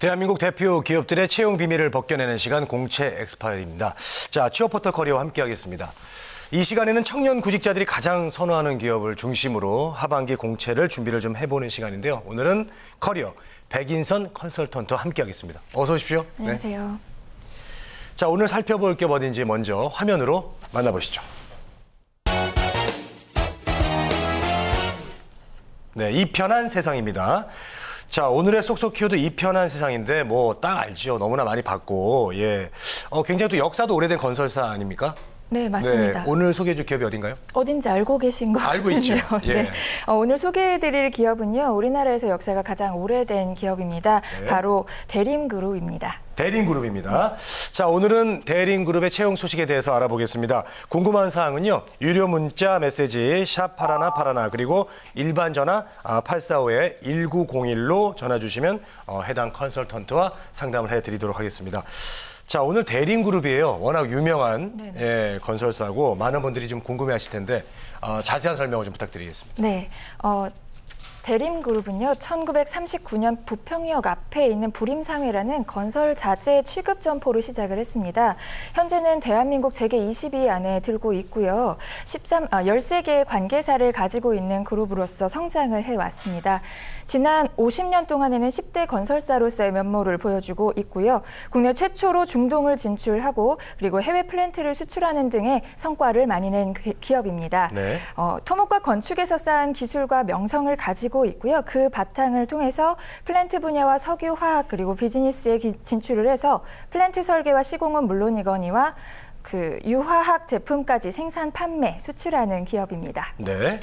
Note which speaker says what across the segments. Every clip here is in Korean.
Speaker 1: 대한민국 대표 기업들의 채용 비밀을 벗겨내는 시간 공채 엑스파일입니다. 자, 취업포털 커리어와 함께하겠습니다. 이 시간에는 청년 구직자들이 가장 선호하는 기업을 중심으로 하반기 공채를 준비를 좀 해보는 시간인데요. 오늘은 커리어 백인선 컨설턴트와 함께하겠습니다. 어서 오십시오.
Speaker 2: 안녕하세요.
Speaker 1: 네. 자, 오늘 살펴볼 게 어딘지 먼저 화면으로 만나보시죠. 네, 이 편한 세상입니다. 자, 오늘의 속속 키워드 이 편한 세상인데 뭐 딱 알죠. 너무나 많이 봤고, 굉장히 또 역사도 오래된 건설사 아닙니까?
Speaker 2: 네, 맞습니다.
Speaker 1: 네, 오늘 소개해줄 기업이 어딘가요?
Speaker 2: 어딘지 알고 계신 것
Speaker 1: 알고
Speaker 2: 같은데요.
Speaker 1: 있죠. 예.
Speaker 2: 네. 오늘 소개해드릴 기업은요, 우리나라에서 역사가 가장 오래된 기업입니다. 네. 바로 대림그룹입니다.
Speaker 1: 대림그룹입니다. 자, 오늘은 대림그룹의 채용 소식에 대해서 알아보겠습니다. 궁금한 사항은요, 유료 문자 메시지 샵 8181 그리고 일반 전화 845-1901로 전화 주시면 해당 컨설턴트와 상담을 해드리도록 하겠습니다. 자, 오늘 대림그룹이에요. 워낙 유명한 건설사고 많은 분들이 좀 궁금해하실 텐데 자세한 설명을 좀 부탁드리겠습니다.
Speaker 2: 네. 대림그룹은요, 1939년 부평역 앞에 있는 부림상회라는 건설 자재 취급 점포로 시작을 했습니다. 현재는 대한민국 재계 20위 안에 들고 있고요. 13개의 관계사를 가지고 있는 그룹으로서 성장을 해왔습니다. 지난 50년 동안에는 10대 건설사로서의 면모를 보여주고 있고요. 국내 최초로 중동을 진출하고 그리고 해외 플랜트를 수출하는 등의 성과를 많이 낸 기업입니다. 네. 토목과 건축에서 쌓은 기술과 명성을 가지고 있고요. 그 바탕을 통해서 플랜트 분야와 석유, 화학 그리고 비즈니스에 진출을 해서 플랜트 설계와 시공은 물론이거니와 유화학 제품까지 생산, 판매, 수출하는 기업입니다.
Speaker 1: 네.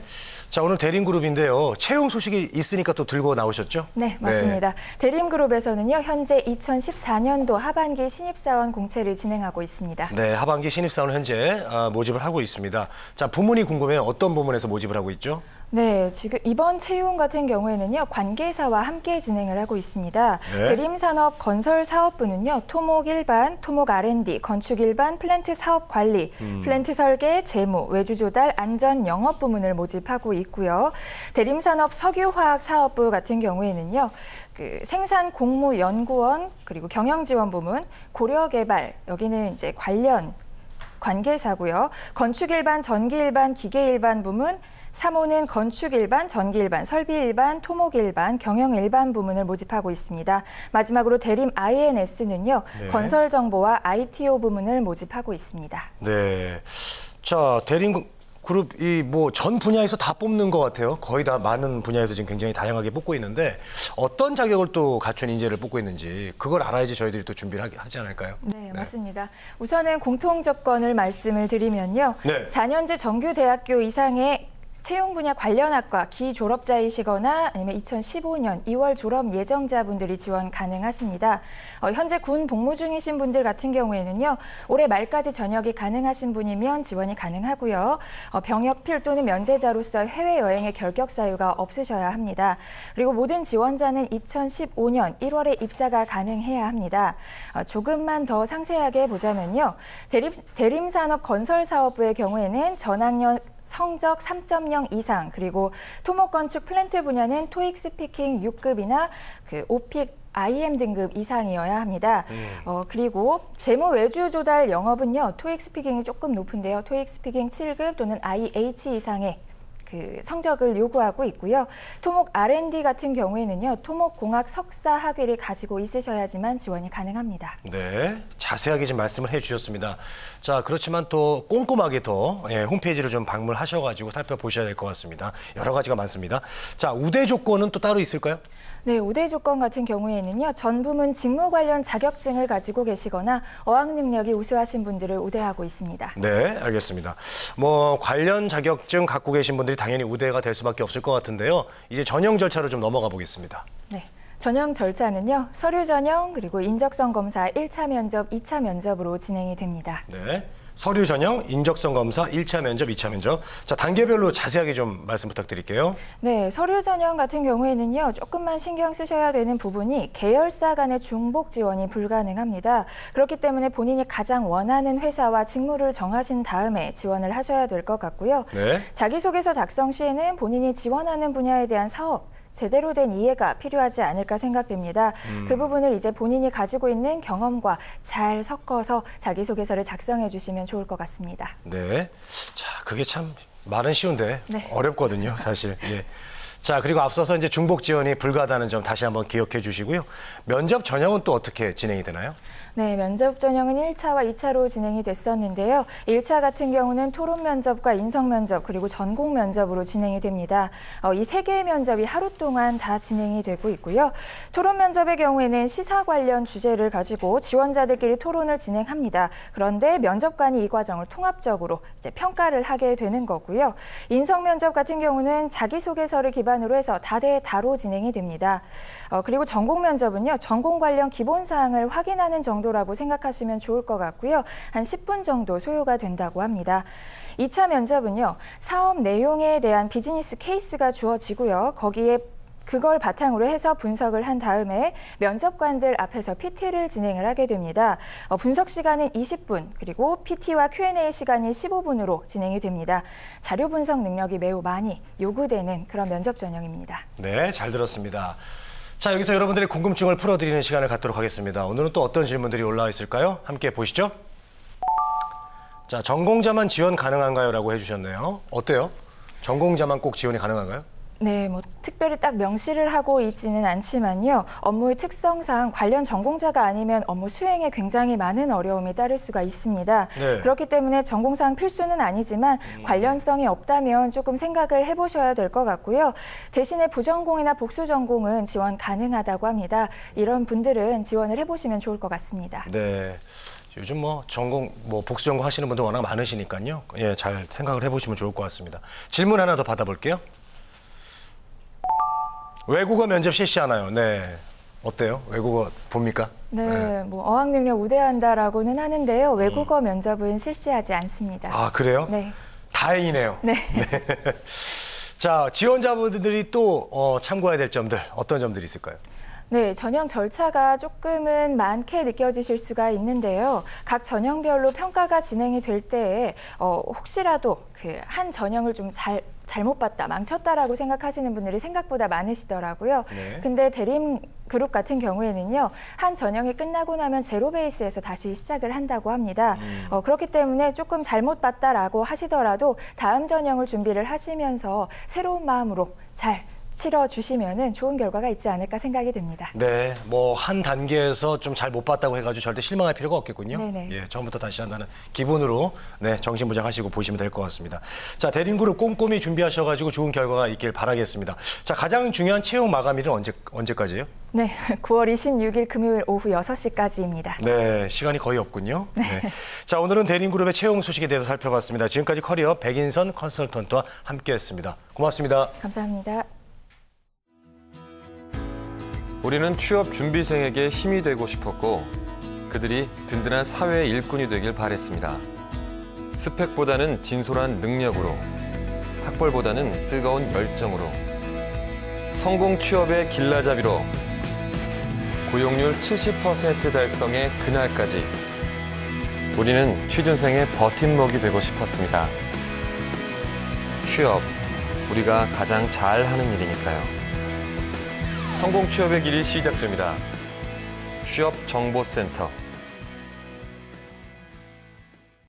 Speaker 1: 자, 오늘 대림그룹인데요. 채용 소식이 있으니까 또 들고 나오셨죠?
Speaker 2: 네, 맞습니다. 네. 대림그룹에서는요, 현재 2014년도 하반기 신입사원 공채를 진행하고 있습니다.
Speaker 1: 네, 하반기 신입사원 현재 모집을 하고 있습니다. 자, 부문이 궁금해요. 어떤 부문에서 모집을 하고 있죠?
Speaker 2: 네, 지금 이번 채용 같은 경우에는요, 관계사와 함께 진행을 하고 있습니다. 네. 대림산업 건설사업부는요, 토목 일반, 토목 R&D, 건축 일반, 플랜트 사업 관리, 플랜트 설계, 재무, 외주 조달, 안전 영업 부문을 모집하고 있고요. 대림산업 석유화학 사업부 같은 경우에는요, 생산 공무 연구원, 그리고 경영 지원 부문, 고려 개발, 여기는 이제 관련 관계사고요. 건축 일반, 전기 일반, 기계 일반 부문, 3호는 건축 일반, 전기 일반, 설비 일반, 토목 일반, 경영 일반 부문을 모집하고 있습니다. 마지막으로 대림 INS는요, 네. 건설 정보와 ITO 부문을 모집하고 있습니다.
Speaker 1: 네. 자, 대림그룹이 뭐 전 분야에서 다 뽑는 것 같아요. 거의 다 많은 분야에서 지금 굉장히 다양하게 뽑고 있는데 어떤 자격을 또 갖춘 인재를 뽑고 있는지 그걸 알아야지 저희들이 또 준비를 하지 않을까요?
Speaker 2: 네, 맞습니다. 우선은 공통 조건을 말씀을 드리면요. 네. 4년제 정규대학교 이상의 채용 분야 관련 학과 기졸업자이시거나 아니면 2015년 2월 졸업 예정자분들이 지원 가능하십니다. 현재 군 복무 중이신 분들 같은 경우에는요, 올해 말까지 전역이 가능하신 분이면 지원이 가능하고요. 병역 필 또는 면제자로서 해외여행의 결격 사유가 없으셔야 합니다. 그리고 모든 지원자는 2015년 1월에 입사가 가능해야 합니다. 조금만 더 상세하게 보자면요, 대림산업 건설사업부의 경우에는 전학년 성적 3.0 이상, 그리고 토목건축 플랜트 분야는 토익 스피킹 6급이나 오픽 IM 등급 이상이어야 합니다. 그리고 재무 외주 조달 영업은요, 토익 스피킹이 조금 높은데요. 토익 스피킹 7급 또는 IH 이상의 성적을 요구하고 있고요. 토목 R&D 같은 경우에는요, 토목공학 석사 학위를 가지고 있으셔야지만 지원이 가능합니다. 네,
Speaker 1: 자세하게 좀 말씀을 해주셨습니다. 자, 그렇지만 또 꼼꼼하게 더 홈페이지를 좀 방문하셔가지고 살펴보셔야 될 것 같습니다. 여러 가지가 많습니다. 자, 우대 조건은 또 따로 있을까요?
Speaker 2: 네, 우대 조건 같은 경우에는요, 전 부문 직무 관련 자격증을 가지고 계시거나 어학 능력이 우수하신 분들을 우대하고 있습니다.
Speaker 1: 네, 알겠습니다. 뭐 관련 자격증 갖고 계신 분들이 당연히 우대가 될 수밖에 없을 것 같은데요. 이제 전형 절차로 좀 넘어가 보겠습니다.
Speaker 2: 네. 전형 절차는요, 서류 전형 그리고 인적성 검사 1차 면접, 2차 면접으로 진행이 됩니다.
Speaker 1: 네. 서류 전형, 인적성 검사, 1차 면접, 2차 면접. 자, 단계별로 자세하게 좀 말씀 부탁드릴게요.
Speaker 2: 네, 서류 전형 같은 경우에는요, 조금만 신경 쓰셔야 되는 부분이 계열사 간의 중복 지원이 불가능합니다. 그렇기 때문에 본인이 가장 원하는 회사와 직무를 정하신 다음에 지원을 하셔야 될 것 같고요. 네. 자기소개서 작성 시에는 본인이 지원하는 분야에 대한 사업, 제대로 된 이해가 필요하지 않을까 생각됩니다. 그 부분을 이제 본인이 가지고 있는 경험과 잘 섞어서 자기소개서를 작성해 주시면 좋을 것 같습니다.
Speaker 1: 네. 자, 그게 참 말은 쉬운데
Speaker 2: 네.
Speaker 1: 어렵거든요, 사실. 예. 자, 그리고 앞서서 이제 중복 지원이 불가하다는 점 다시 한번 기억해 주시고요. 면접 전형은 또 어떻게 진행이 되나요?
Speaker 2: 네, 면접 전형은 1차와 2차로 진행이 됐었는데요. 1차 같은 경우는 토론 면접과 인성 면접 그리고 전공 면접으로 진행이 됩니다. 이 세 개의 면접이 하루 동안 다 진행이 되고 있고요. 토론 면접의 경우에는 시사 관련 주제를 가지고 지원자들끼리 토론을 진행합니다. 그런데 면접관이 이 과정을 통합적으로 이제 평가를 하게 되는 거고요. 인성 면접 같은 경우는 자기소개서를 기반으로 해서 다대다로 진행이 됩니다. 그리고 전공 면접은요, 전공 관련 기본 사항을 확인하는 정도라고 생각하시면 좋을 것 같고요. 한 10분 정도 소요가 된다고 합니다. 2차 면접은요, 사업 내용에 대한 비즈니스 케이스가 주어지고요. 거기에 그걸 바탕으로 해서 분석을 한 다음에 면접관들 앞에서 PT를 진행을 하게 됩니다. 분석 시간은 20분, 그리고 PT와 Q&A 시간이 15분으로 진행이 됩니다. 자료 분석 능력이 매우 많이 요구되는 그런 면접 전형입니다.
Speaker 1: 네, 잘 들었습니다. 자, 여기서 여러분들의 궁금증을 풀어드리는 시간을 갖도록 하겠습니다. 오늘은 또 어떤 질문들이 올라와 있을까요? 함께 보시죠. 자, 전공자만 지원 가능한가요? 라고 해주셨네요. 어때요? 전공자만 꼭 지원이 가능한가요?
Speaker 2: 네, 특별히 딱 명시를 하고 있지는 않지만요. 업무의 특성상 관련 전공자가 아니면 업무 수행에 굉장히 많은 어려움이 따를 수가 있습니다.
Speaker 1: 네.
Speaker 2: 그렇기 때문에 전공상 필수는 아니지만 관련성이 없다면 조금 생각을 해보셔야 될 것 같고요. 대신에 부전공이나 복수전공은 지원 가능하다고 합니다. 이런 분들은 지원을 해보시면 좋을 것 같습니다.
Speaker 1: 네. 요즘 복수 전공 하시는 분들 워낙 많으시니까요. 예, 잘 생각을 해보시면 좋을 것 같습니다. 질문 하나 더 받아볼게요. 외국어 면접 실시하나요? 네. 어때요? 외국어 봅니까?
Speaker 2: 네, 어학능력 우대한다라고는 하는데요. 외국어 면접은 실시하지 않습니다.
Speaker 1: 아, 그래요?
Speaker 2: 네.
Speaker 1: 다행이네요.
Speaker 2: 네.
Speaker 1: 네. 자, 지원자분들이 또 참고해야 될 점들, 어떤 점들이 있을까요?
Speaker 2: 네, 전형 절차가 조금은 많게 느껴지실 수가 있는데요. 각 전형별로 평가가 진행이 될 때에 혹시라도 그 한 전형을 좀 잘못 봤다, 망쳤다라고 생각하시는 분들이 생각보다 많으시더라고요.
Speaker 1: 네.
Speaker 2: 근데 대림그룹 같은 경우에는요, 한 전형이 끝나고 나면 제로 베이스에서 다시 시작을 한다고 합니다. 그렇기 때문에 조금 잘못 봤다라고 하시더라도 다음 전형을 준비를 하시면서 새로운 마음으로 잘 치러주시면은 좋은 결과가 있지 않을까 생각이 됩니다.
Speaker 1: 네, 한 단계에서 좀 잘 못 봤다고 해가지고 절대 실망할 필요가 없겠군요.
Speaker 2: 네네.
Speaker 1: 예, 처음부터 다시 한다는 기본으로 정신무장하시고 보시면 될 것 같습니다. 자, 대림그룹 꼼꼼히 준비하셔가지고 좋은 결과가 있길 바라겠습니다. 자, 가장 중요한 채용 마감일은 언제까지예요?
Speaker 2: 네, 9월 26일 금요일 오후 6시까지입니다.
Speaker 1: 네, 시간이 거의 없군요. 네. 자, 오늘은 대림그룹의 채용 소식에 대해서 살펴봤습니다. 지금까지 커리어 백인선 컨설턴트와 함께했습니다. 고맙습니다.
Speaker 2: 감사합니다.
Speaker 3: 우리는 취업 준비생에게 힘이 되고 싶었고 그들이 든든한 사회의 일꾼이 되길 바랬습니다. 스펙보다는 진솔한 능력으로, 학벌보다는 뜨거운 열정으로, 성공 취업의 길라잡이로, 고용률 70% 달성의 그날까지 우리는 취준생의 버팀목이 되고 싶었습니다. 취업, 우리가 가장 잘하는 일이니까요. 성공 취업의 길이 시작됩니다. 취업정보센터.